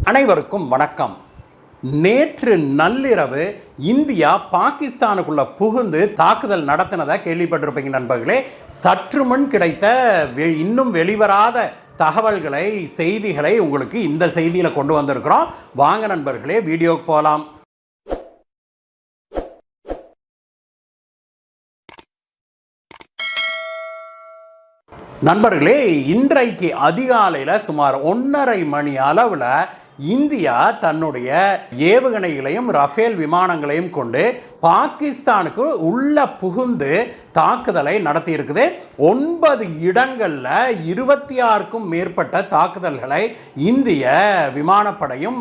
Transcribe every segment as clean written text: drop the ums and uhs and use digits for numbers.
அனைவருக்கும் வணக்கம். நேற்று நள்ளிரவு இந்தியா பாகிஸ்தானுக்குள்ள புகுந்து தாக்குதல் நடத்தினதை கேள்விப்பட்டிருப்பீங்க நண்பர்களே. சற்று முன் கிடைத்த இன்னும் வெளிவராத தகவல்களை, செய்திகளை உங்களுக்கு இந்த செய்தியில் கொண்டு வந்திருக்கிறோம். வாங்க நண்பர்களே, வீடியோக்கு போகலாம். நண்பர்களே, இன்றைக்கு அதிகாலையில் சுமார் 1:30 மணி அளவில் இந்தியா தன்னுடைய ஏவுகணைகளையும் ரஃபேல் விமானங்களையும் கொண்டு பாகிஸ்தானுக்கு உள்ள புகுந்து தாக்குதலை நடத்தி இருக்குது. 9 இடங்களில் 26க்கும் மேற்பட்ட தாக்குதல்களை இந்திய விமானப்படையும்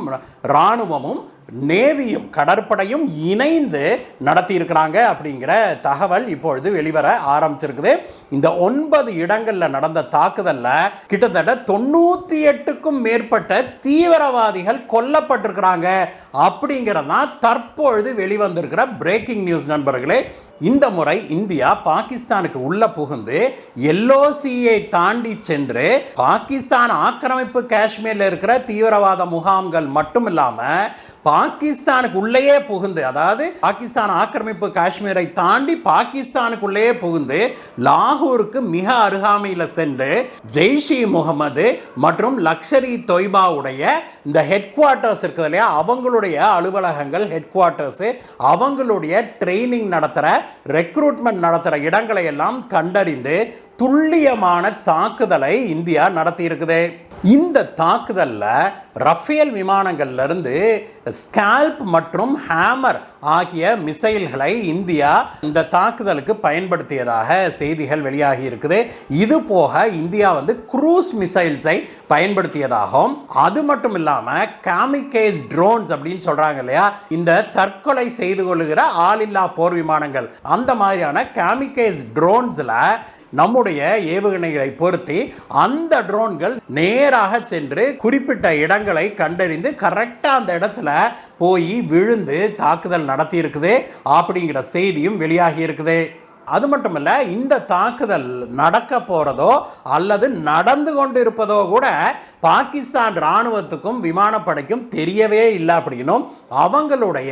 இராணுவமும் நேவியும் கடற்படையும் இணைந்து நடத்தி இருக்கிறாங்க அப்படிங்கிற தகவல் இப்பொழுது வெளிவர ஆரம்பிச்சிருக்குது. இந்த 9 இடங்கள்ல நடந்த தாக்குதல்ல கிட்டத்தட்ட 98க்கும் மேற்பட்ட தீவிரவாதிகள் கொல்லப்பட்டிருக்கிறாங்க அப்படிங்கிறதான் தற்பொழுது வெளிவந்திருக்கிற பிரேக்கிங் நியூஸ் நண்பர்களே. இந்த முறை இந்தியா பாகிஸ்தானுக்கு உள்ள புகுந்து எல்ஓசியை தாண்டி சென்று பாகிஸ்தான் ஆக்கிரமிப்பு காஷ்மீர்ல இருக்கிற தீவிரவாத முகாம்கள் மட்டும் இல்லாம பாகிஸ்தானுக்கு உள்ளேயே புகுந்து, அதாவது பாகிஸ்தான் ஆக்கிரமிப்பு காஷ்மீரை தாண்டி பாகிஸ்தானுக்குள்ளேயே புகுந்து லாகூருக்கு மிக அருகாமையில் சென்று ஜெய்ஷ்-இ முகமது மற்றும் லஷ்கர்-இ தொய்பாவுடைய இந்த ஹெட் குவார்ட்டர்ஸ் இருக்குது இல்லையா, அவங்களுடைய அலுவலகங்கள், ஹெட் குவார்ட்டர்ஸ், அவங்களுடைய ட்ரைனிங் நடத்துகிற, ரெக்ரூட்மெண்ட் நடத்துகிற இடங்களை எல்லாம் கண்டறிந்து துல்லியமான தாக்குதலை இந்தியா நடத்தி இருக்குது. இந்த தாக்குதலில் ரஃபேல் விமானங்கள்ல இருந்து ஸ்கால்ப் மற்றும் ஹேமர் ஆகிய மிசைல்களை இந்தியா இந்த தாக்குதலுக்கு பயன்படுத்தியதாக செய்திகள் வெளியாகி இருக்குது. இது போக இந்தியா குரூஸ் மிசைல்ஸை பயன்படுத்தியதாகவும், அது மட்டும் இல்லாமல் காமிகேஸ் ட்ரோன்ஸ் அப்படின்னு சொல்றாங்க இல்லையா, இந்த தற்கொலை செய்து கொள்ளுகிற ஆளில்லா போர் விமானங்கள், அந்த மாதிரியான காமிகேஸ் ட்ரோன்ஸ்ல நம்முடைய ஏவுகணைகளை பொருத்தி அந்த ட்ரோன்கள் நேராக சென்று குறிப்பிட்ட இடங்களை கண்டறிந்து கரெக்டா அந்த இடத்துல போய் விழுந்து தாக்குதல் நடத்தி இருக்குது அப்படிங்கிற செய்தியும் வெளியாகி இருக்குது. அது மட்டுமல்ல, இந்த தாக்குதல் நடக்க போறதோ அல்லது நடந்து கொண்டு இருப்பதோ கூட பாகிஸ்தான் இராணுவத்துக்கும் விமானப்படைக்கும் தெரியவே இல்லை அப்படின்னும், அவங்களுடைய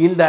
இந்த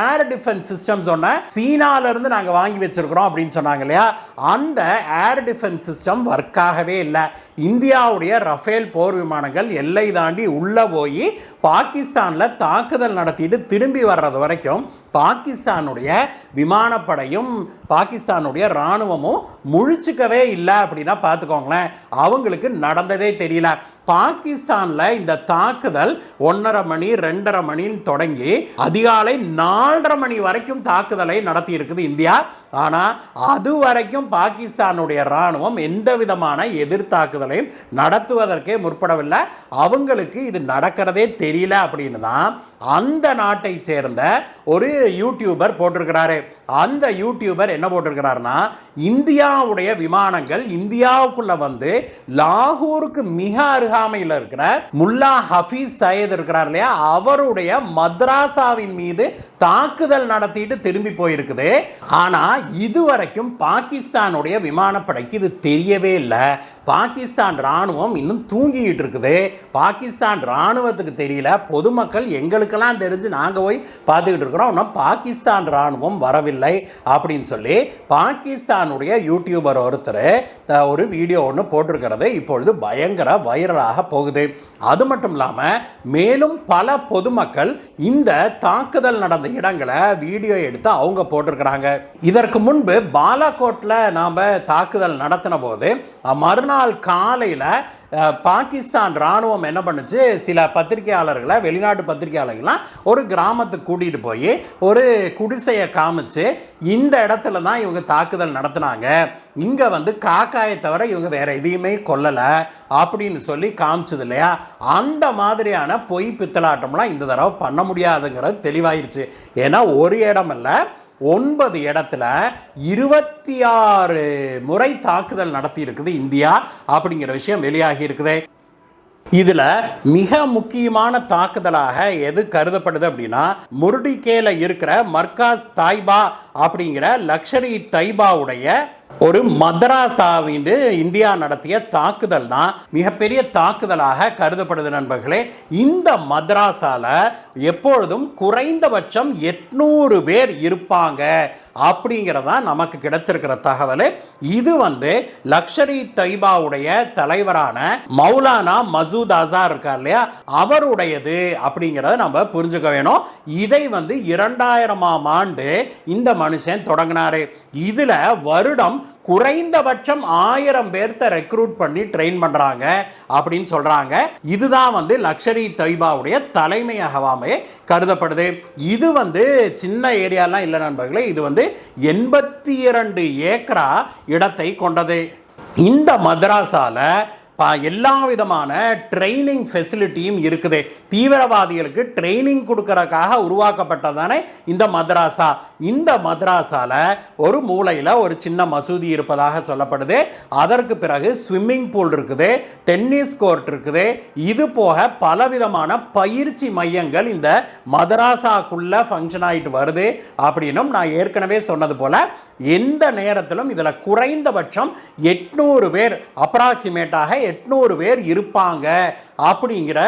ஏர் டிஃபென்ஸ் சிஸ்டம் சொன்ன சீனால இருந்து நாங்கள் வாங்கி வச்சிருக்கிறோம் அப்படின்னு சொன்னாங்க இல்லையா, அந்த ஏர் டிஃபென்ஸ் சிஸ்டம் ஒர்க் ஆகவே இல்லை. இந்தியாவுடைய ரஃபேல் போர் விமானங்கள் எல்லை தாண்டி உள்ள போய் பாகிஸ்தானில் தாக்குதல் நடத்திட்டு திரும்பி வர்றது வரைக்கும் பாகிஸ்தானுடைய விமானப்படையும் பாகிஸ்தானுடைய இராணுவமும் முழிச்சுக்கவே இல்லை அப்படின்னா பார்த்துக்கோங்களேன். அவங்களுக்கு நடந்ததே தெரியல. பாகிஸ்தானில் இந்த தாக்குதல் 1:30 மணி 2:30 மணின்னு தொடங்கி அதிகாலை 4:30 மணி வரைக்கும் தாக்குதலை நடத்தி இருக்குது இந்தியா. ஆனால் அது வரைக்கும் பாகிஸ்தானுடைய இராணுவம் எந்த விதமான எதிர்த்தாக்குதலையும் நடத்துவதற்கே முற்படவில்லை. அவங்களுக்கு இது நடக்கிறதே தெரியல அப்படின்னு தான் அந்த நாட்டை சேர்ந்த ஒரு யூடியூபர் போட்டிருக்கிறாரு. அந்த யூடியூபர் என்ன போட்டிருக்கிறாருன்னா, இந்தியாவுடைய விமானங்கள் இந்தியாவுக்குள்ள வந்து லாகூருக்கு மிக அருகாமையில் இருக்கிற முல்லா ஹபீஸ் சையத் இருக்கிறார் இல்லையா, அவருடைய மദ്രാസാவின் மீது தாக்குதல் நடத்திட்டு திரும்பி போயிருக்குது. ஆனா இதுவரைக்கும் பாகிஸ்தானுடைய விமானப்படைக்கு இது தெரியவே இல்லை. பாகிஸ்தான் ராணுவம் இன்னும் தூங்கிட்டு இருக்குது. பாகிஸ்தான் ராணுவத்துக்கு தெரியல, பொதுமக்கள் எங்களுக்கெல்லாம் தெரிஞ்சு நாங்கள் போய் பார்த்துக்கிட்டு இருக்கிறோம், இன்னும் பாகிஸ்தான் ராணுவம் வரவில்லை அப்படின்னு சொல்லி பாகிஸ்தானுடைய யூடியூபர் ஒருத்தர் ஒரு வீடியோ ஒன்று போட்டிருக்கிறது இப்பொழுது பயங்கர வைரலாக போகுது. அது மட்டும் இல்லாமல் மேலும் பல பொதுமக்கள் இந்த தாக்குதல் நடந்த இடங்களை வீடியோ எடுத்து அவங்க போட்டிருக்கிறாங்க. இதற்கு முன்பு பாலாகோட்டில் நாம் தாக்குதல் நடத்தின போது மறுநாள் காலையில் பாகிஸ்தான் ராணுவம் என்ன பண்ணுச்சு, சில பத்திரிகையாளர்களை, வெளிநாட்டு பத்திரிகையாளர்கள்லாம் ஒரு கிராமத்துக்கு கூட்டிகிட்டு போய் ஒரு குடிசையை காமிச்சு, இந்த இடத்துல தான் இவங்க தாக்குதல் நடத்தினாங்க, இங்கே காக்காயை தவிர இவங்க வேற எதையுமே கொல்லலை அப்படின்னு சொல்லி காமிச்சது இல்லையா. அந்த மாதிரியான பொய் பித்தலாட்டம்லாம் இந்த தடவை பண்ண முடியாதுங்கிறது தெளிவாயிருச்சு. ஏன்னா ஒரு இடம் இல்லை, 9 இடத்துல 26 முறை தாக்குதல் நடத்தி இருக்குது இந்தியா அப்படிங்கிற விஷயம் வெளியாகி இருக்குது. இதுல மிக முக்கியமான தாக்குதலாக எது கருதப்படுது அப்படின்னா, முர்டிகேல இருக்கிற மர்காஸ் தாய்பா அப்படிங்கிற லஷ்கர்-இ தொய்பாவுடைய ஒரு மதராசாவின் இந்தியா நடத்திய தாக்குதல் தான் மிகப்பெரிய தாக்குதலாக கருதப்படுது நண்பர்களே. இந்த மதராசால எப்பொழுதும் குறைந்தபட்சம் 800 பேர் இருப்பாங்க அப்படிங்கிறதா நமக்கு கிடைச்சிருக்கிற தகவல். இது லஷ்கர் இ தொய்பாவுடைய தலைவரான மௌலானா மசூத் அசார் இருக்கார் இல்லையா, அவருடையது அப்படிங்கிறத நம்ம புரிஞ்சுக்க வேணும். இதை 2000ஆம் ஆண்டு இந்த மனுஷன் தொடங்கினாரு. இதுல வருடம் குறைந்தபட்சம் 1000 பேர்த்த ரெக்ரூட் பண்ணி ட்ரெயின் பண்றாங்க அப்படின்னு சொல்றாங்க. இதுதான் லஷ்கர் இ தொய்பாவுடைய தலைமையகமே கருதப்படுது. இது சின்ன ஏரியாலாம் இல்லை நண்பர்களே. இது 82 ஏக்கரா இடத்தை கொண்டது. இந்த மதராசால எல்லா விதமான ட்ரைனிங் ஃபெசிலிட்டியும் இருக்குது. தீவிரவாதிகளுக்கு ட்ரைனிங் கொடுக்கறதுக்காக உருவாக்கப்பட்டதானே இந்த மதராசா. இந்த மதராசால ஒரு மூலையில் ஒரு சின்ன மசூதி இருப்பதாக சொல்லப்படுது. அதற்கு பிறகு ஸ்விம்மிங் பூல் இருக்குது, டென்னிஸ் கோர்ட் இருக்குது. இது போக பலவிதமான பயிற்சி மையங்கள் இந்த மதராசாக்குள்ள ஃபங்க்ஷன் ஆகிட்டு வருது அப்படின்னும் நான் ஏற்கனவே சொன்னது போல எந்த நேரத்திலும் இதில் குறைந்தபட்சம் 800 பேர் அப்ராக்சிமேட்டாக 800 பேர் இருப்பாங்க அப்படிங்கிற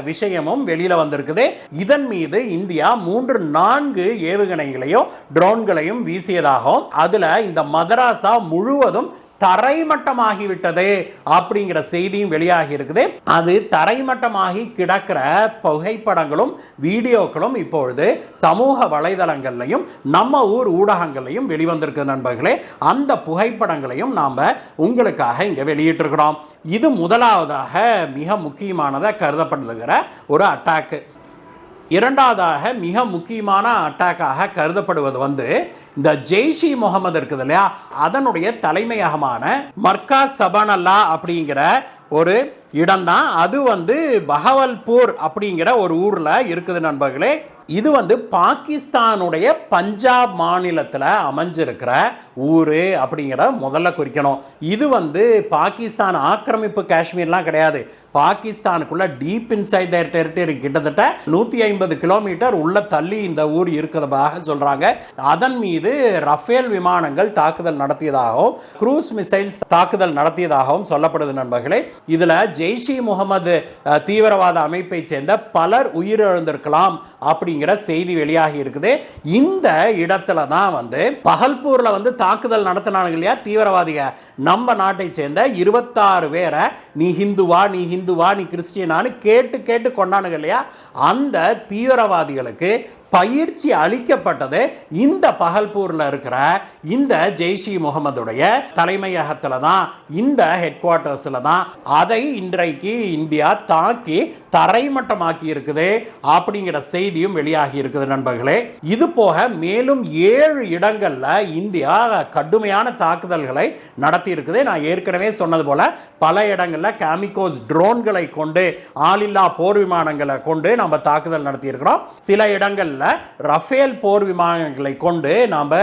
விஷயமும் வெளியில வந்திருக்குது. இதன் மீது இந்தியா 3-4 ஏவுகணைகளையும் ட்ரோன்களையும் வீசியதாகவும் அதுல இந்த மதராசா முழுவதும் தரைமட்டமாகிவிட்டது அப்படிங்கிற செய்தியும் வெளியாகி இருக்குது. அது தரைமட்டமாகி கிடக்கிற புகைப்படங்களும் வீடியோக்களும் இப்பொழுது சமூக வலைதளங்கள்லையும் நம்ம ஊர் ஊடகங்கள்லையும் வெளிவந்திருக்கு நண்பர்களே. அந்த புகைப்படங்களையும் நாம் உங்களுக்காக இங்கே வெளியிட்டிருக்கிறோம். இது முதலாவதாக மிக முக்கியமானதாக கருதப்படுகிற ஒரு அட்டாக்கு. இரண்டாவதாக மிக முக்கியமான அட்டாக்காக கருதப்படுவது இந்த ஜெய்ஷ் இ முகமது இருக்குது இல்லையா, அதனுடைய தலைமையகமான மர்காஸ் சபானல்லா அப்படிங்கிற ஒரு இடம் தான். அது பஹவல்பூர் அப்படிங்கிற ஒரு ஊர்ல இருக்குது நண்பர்களே. இது பாகிஸ்தானுடைய பஞ்சாப் மாநிலத்தில் அமைஞ்சிருக்கிற ஊரு அப்படிங்கிறத முதல்ல குறிக்கணும். இது பாகிஸ்தான் ஆக்கிரமிப்பு காஷ்மீர்லாம் கிடையாது. பாகிஸ்தானுக்குள்ள டீப் இன்சைட் தேர் டெரிட்டரி, கிட்டத்தட்ட 150 கிலோமீட்டர் உள்ள தள்ளி இந்த ஊர் இருக்கிறதாக சொல்றாங்க. அதன் மீது ரஃபேல் விமானங்கள் தாக்குதல் நடத்தியதாகவும் குரூஸ் மிசைல்ஸ் தாக்குதல் நடத்தியதாகவும் சொல்லப்படுது நண்பர்களே. இதுல ஜெய்ஷ் இ முகமது தீவிரவாத அமைப்பை சேர்ந்த பலர் உயிரிழந்திருக்கலாம் அப்படிங்கிற செய்தி வெளியாகி இருக்குது. இந்த இடத்துல தான் பஹல்பூர்ல தாக்குதல் நடத்தினாங்க இல்லையா தீவிரவாதிக, நம்ம நாட்டை சேர்ந்த 26 பேரை நீ ஹிந்துவா நீ கிறிஸ்டியனான்னு கேட்டு கொண்டானுங்க இல்லையா, அந்த தீவிரவாதிகளுக்கு பயிற்சி அளிக்கப்பட்டது இந்த பஹல்பூர்ல இருக்கிற இந்த ஜெய்ஷ் இ முகமதுடைய தலைமையகத்தில் தான், இந்த ஹெட் குவார்ட்டர்ஸ்ல தான். அதை இன்றைக்கு இந்தியா தாக்கி தரைமட்டமாக்கி இருக்குது அப்படிங்கிற செய்தியும் வெளியாகி இருக்குது நண்பர்களே. இது போக மேலும் 7 இடங்கள்ல இந்தியா கடுமையான தாக்குதல்களை நடத்தி இருக்குது. நான் ஏற்கனவே சொன்னது போல பல இடங்கள்ல காமிகோஸ் ட்ரோன்களை கொண்டு, ஆளில்லா போர் விமானங்களை கொண்டு நம்ம தாக்குதல் நடத்தி இருக்கிறோம். சில இடங்கள் ரஃபேல் போர் விமானங்களை கொண்டு நாம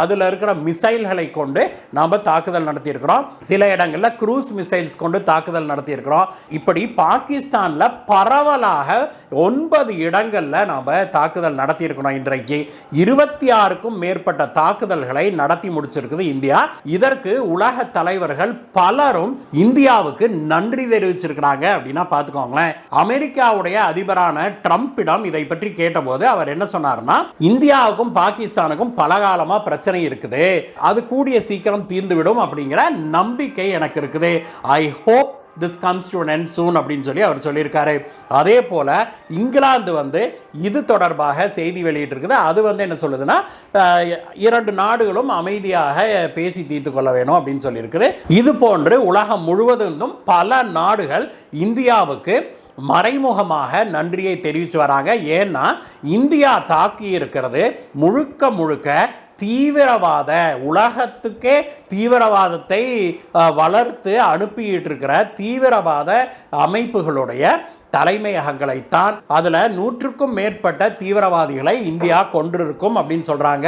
அதுல இருக்கிற மிசைல்களை கொண்டு நாம தாக்குதல் நடத்தி இருக்கிறோம். சில இடங்கள்ல குரூஸ் மிசைல்ஸ் கொண்டு தாக்குதல் நடத்தி இருக்கிறோம். இப்படி பாகிஸ்தான்ல பரவலாக 9 இடங்கள்ல நாம தாக்குதல் நடத்தி இருக்கிறோம். இன்றைக்கு 26க்கும் மேற்பட்ட தாக்குதல்களை நடத்தி முடிச்சிருக்குது இந்தியா. இதற்கு உலக தலைவர்கள் பலரும் இந்தியாவுக்கு நன்றி தெரிவிச்சிருக்கிறாங்க அப்படின்னா பாத்துக்கோங்களேன். அமெரிக்காவுடைய அதிபரான ட்ரம்பிடம் இதை பற்றி கேட்டபோது அவர் என்ன சொன்னார்னா, இந்தியாவுக்கும் பாகிஸ்தானுக்கும் பலகாலமா பிரச்சனை இருக்குது, அது கூடிய சீக்கிரம் தீர்ந்துவிடும் அப்படிங்கிற நம்பிக்கை எனக்கு இருக்குது. I hope this comes to an end soon அப்படின்னு சொல்லி அவர் சொல்லியிருக்காரு. அதே போல இங்கிலாந்து இது தொடர்பாக செய்தி வெளியிட்டு இருக்குது. அது என்ன சொல்லுதுன்னா, 2 நாடுகளும் அமைதியாக பேசி தீர்த்து கொள்ள வேணும் அப்படின்னு சொல்லி இருக்குது. இது போன்று உலகம் முழுவதும் பல நாடுகள் இந்தியாவுக்கு மறைமுகமாக நன்றியை தெரிவித்து வராங்க. ஏன்னா இந்தியா தாக்கி இருக்கிறது முழுக்க தீவிரவாத, உலகத்துக்கே தீவிரவாதத்தை வளர்த்து அனுப்பிட்டு இருக்கிற தீவிரவாத அமைப்புகளுடைய தலைமையகங்களைத்தான். அதுல 100க்கும் மேற்பட்ட தீவிரவாதிகளை இந்தியா கொண்டிருக்கும் அப்படின்னு சொல்றாங்க.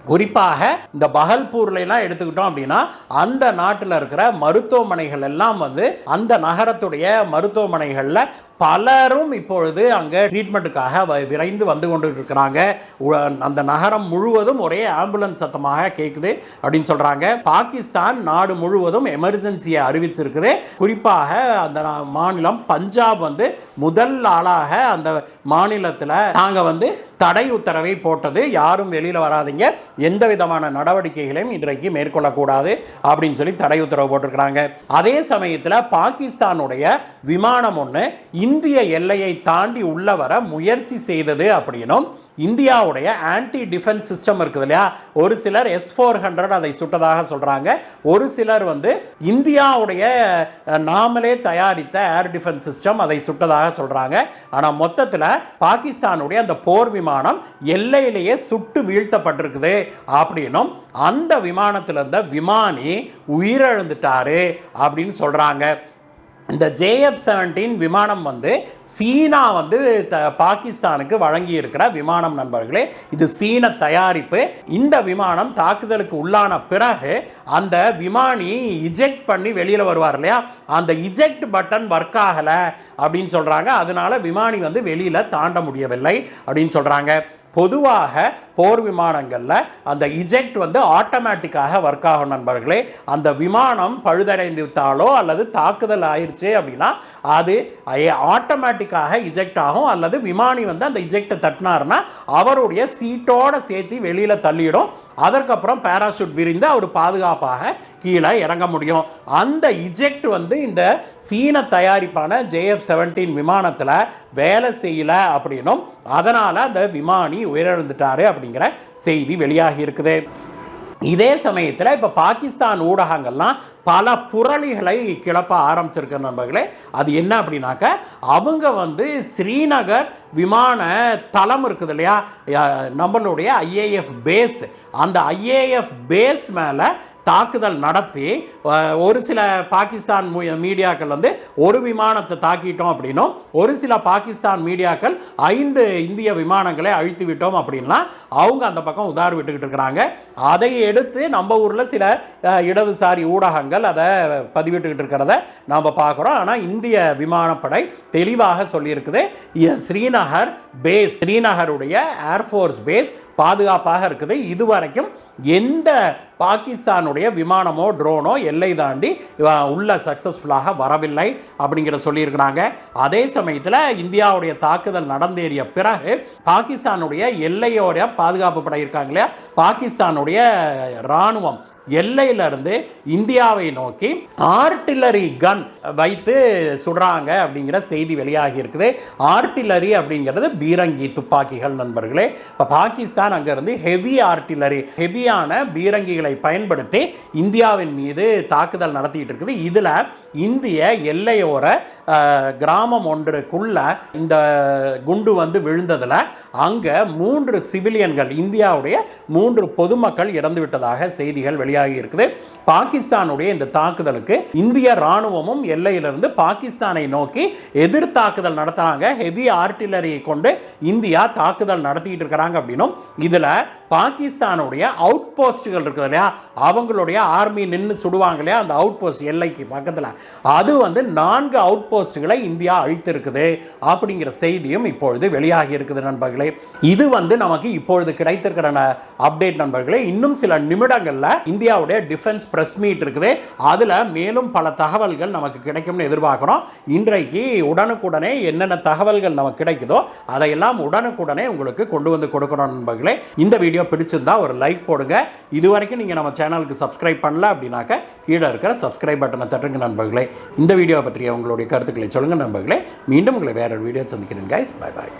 குறிப்பாக இந்த பஹல்பூர்லாம் எடுத்துக்கிட்டோம் அப்படின்னா அந்த நாட்டில் இருக்கிற மருத்துவமனைகள் எல்லாம் அந்த நகரத்துடைய மருத்துவமனைகளில் பலரும் இப்பொழுது அங்கே ட்ரீட்மெண்ட்டுக்காக விரைந்து வந்து கொண்டு இருக்கிறாங்க. அந்த நகரம் முழுவதும் ஒரே ஆம்புலன்ஸ் சத்தமாக கேட்குது அப்படின்னு சொல்கிறாங்க. பாகிஸ்தான் நாடு முழுவதும் எமர்ஜென்சியை அறிவிச்சிருக்குது. குறிப்பாக அந்த மாநிலம் பஞ்சாப் வந்து முதல் ஆளாக அந்த மாநிலத்தில் நாங்கள் வந்து தடை உத்தரவை போட்டது. யாரும் வெளியில் வராதிங்க, எந்த விதமான நடவடிக்கைகளையும் இன்றைக்கு மேற்கொள்ளக்கூடாது அப்படின்னு சொல்லி தடை உத்தரவு போட்டிருக்கிறாங்க. அதே சமயத்தில் பாகிஸ்தானுடைய விமானம் ஒன்று இந்திய எல்லையை தாண்டி உள்ள வர முயற்சி செய்தது அப்படின்னும் இந்தியாவுடைய ஆன்டி டிஃபென்ஸ் சிஸ்டம் இருக்குது இல்லையா, ஒரு சிலர் S-400 அதை சுட்டதாக சொல்றாங்க. ஒரு சிலர் வந்து இந்தியாவுடைய நாமளே தயாரித்த ஏர் டிஃபென்ஸ் சிஸ்டம் அதை சுட்டதாக சொல்றாங்க. ஆனால் மொத்தத்தில் பாகிஸ்தானுடைய அந்த போர் விமானம் எல்லையிலேயே சுட்டு வீழ்த்தப்பட்டிருக்குது அப்படின்னும் அந்த விமானத்தில் இருந்த விமானி உயிரிழந்துட்டாரு அப்படின்னு சொல்றாங்க. இந்த JF-17 விமானம் வந்து சீனா வந்து பாகிஸ்தானுக்கு வழங்கி இருக்கிற விமானம் நண்பர்களே. இது சீன தயாரிப்பு. இந்த விமானம் தாக்குதலுக்கு உள்ளான பிறகு அந்த விமானி இஜெக்ட் பண்ணி வெளியில் வருவார் இல்லையா, அந்த இஜெக்ட் பட்டன் ஒர்க் ஆகலை அப்படின்னு சொல்கிறாங்க. அதனால விமானி வந்து வெளியில் தாண்ட முடியவில்லை அப்படின்னு சொல்கிறாங்க. பொதுவாக போர் விமானங்களில் அந்த இஜெக்ட் வந்து ஆட்டோமேட்டிக்காக ஒர்க் ஆகும் நண்பர்களே. அந்த விமானம் பழுதடைந்து விட்டாலோ அல்லது தாக்குதல் ஆயிடுச்சு அப்படின்னா அது ஆட்டோமேட்டிக்காக இஜெக்ட் ஆகும். அல்லது விமானி வந்து அந்த இஜெக்டை தட்டினார்னா அவருடைய சீட்டோட சேர்த்து வெளியில் தள்ளிடும். அதற்கப்புறம் பேராசூட் விரிந்து அவர் பாதுகாப்பாக கீழே இறங்க முடியும். அந்த இஜெக்ட் வந்து இந்த சீன தயாரிப்பான JF-17 விமானத்தில் வேலை செய்யலை அப்படின்னும் அதனால் அந்த விமானி உயிரிழந்துட்டாரு அப்படிங்கிற செய்தி வெளியாகி இருக்குது. இதே சமயத்தில் இப்போ பாகிஸ்தான் ஊடகங்கள்லாம் பல புரளிகளை கிளப்ப ஆரம்பிச்சிருக்க நண்பர்களே. அது என்ன அப்படின்னாக்க, அவங்க வந்து ஸ்ரீநகர் விமான தளம் இருக்குது இல்லையா, நம்மளுடைய IAF பேஸ், அந்த IAF பேஸ் மேலே தாக்குதல் நடத்தி ஒரு சில பாகிஸ்தான் மீடியாக்கள் வந்து ஒரு விமானத்தை தாக்கிட்டோம் அப்படின்னும், ஒரு சில பாகிஸ்தான் மீடியாக்கள் 5 இந்திய விமானங்களை அழித்து விட்டோம் அப்படின்லாம் அவங்க அந்த பக்கம் உதார் விட்டுக்கிட்டு இருக்கிறாங்க. அதை எடுத்து நம்ம ஊரில் சில இடதுசாரி ஊடகங்கள் அதை பதிவிட்டுக்கிட்டு இருக்கிறத நாம் பார்க்குறோம். ஆனால் இந்திய விமானப்படை தெளிவாக சொல்லியிருக்குது, ஸ்ரீநகர் பேஸ், ஸ்ரீநகருடைய ஏர்ஃபோர்ஸ் பேஸ் பாதுகாப்பாக இருக்குது. இதுவரைக்கும் எந்த பாகிஸ்தானுடைய விமானமோ ட்ரோனோ எல்லை தாண்டி உள்ள சக்சஸ்ஃபுல்லாக வரவில்லை அப்படிங்கிற சொல்லியிருக்கிறாங்க. அதே சமயத்தில் இந்தியாவுடைய தாக்குதல் நடந்தேறிய பிறகு பாகிஸ்தானுடைய எல்லையோட பாதுகாப்பு படை இருக்காங்க இல்லையா, பாகிஸ்தானுடைய இராணுவம் எல்லையிலிருந்து இந்தியாவை நோக்கி ஆர்டிலரி கன் வைத்து சுடுறாங்க அப்படிங்கிற செய்தி வெளியாகி இருக்குது. ஆர்டிலரி அப்படிங்கிறது பீரங்கி துப்பாக்கிகள் நண்பர்களே. இப்போ பாகிஸ்தான் அங்கிருந்து ஹெவி ஆர்டிலரி, ஹெவியான பீரங்கிகளை பயன்படுத்தி இந்தியாவின் மீது தாக்குதல் நடத்திட்டு இருக்குது. இதில் இந்திய எல்லையோர கிராமம் ஒன்றுக்குள்ள இந்த குண்டு வந்து விழுந்ததில் அங்கே 3 சிவிலியன்கள், இந்தியாவுடைய 3 பொதுமக்கள் இறந்து விட்டதாக செய்திகள் வெளியாகி இருக்குது. பாகிஸ்தானுடைய இந்த தாக்குதலுக்கு இந்திய ராணுவமும் எல்லையிலிருந்து பாகிஸ்தானை நோக்கி எதிர் தாக்குதல் நடத்துறாங்க. ஹெவி ஆர்டிலரியை கொண்டு இந்தியா தாக்குதல் நடத்திட்டு இருக்கிறாங்க அப்படின்னும், இதில் பாகிஸ்தானுடைய அவுட் போஸ்ட்டுகள் இருக்குது இல்லையா, அவங்களுடைய ஆர்மி நின்று சுடுவாங்க இல்லையா, அந்த அவுட் போஸ்ட் எல்லைக்கு பக்கத்தில், அது வந்து 4 அவுட் போஸ்ட்டுகளை இந்தியா அழித்திருக்குது அப்படிங்கிற செய்தியும் இப்பொழுது வெளியாகி இருக்குது நண்பர்களே. இது வந்து நமக்கு இப்பொழுது கிடைத்திருக்கிற அப்டேட் நண்பர்களே. இன்னும் சில நிமிடங்களில் இந்தியாவுடைய டிஃபென்ஸ் பிரஸ் மீட் இருக்குது. அதில் மேலும் பல தகவல்கள் நமக்கு கிடைக்கும்னு எதிர்பார்க்குறோம். இன்றைக்கு உடனுக்குடனே என்னென்ன தகவல்கள் நமக்கு கிடைக்குதோ அதையெல்லாம் உடனுக்குடனே உங்களுக்கு கொண்டு வந்து கொடுக்குறோம் நண்பர்களே. இந்த வீடியோ பிடிச்சிருந்தா ஒரு லைக் போடுங்க. இதுவரைக்கும் நீங்கள் நம்ம சேனலுக்கு சப்ஸ்கிரைப் பண்ணல அப்படின்னாக்க கீழே இருக்கிற சப்ஸ்கிரைப் பட்டனை தட்டுங்க நண்பர்களே. இந்த வீடியோ பற்றிய உங்களுடைய கருத்துக்களை சொல்லுங்கள் நண்பர்களே. மீண்டும் உங்களை வேற ஒரு வீடியோ சந்திக்கிறேன் கைஸ். Bye bye.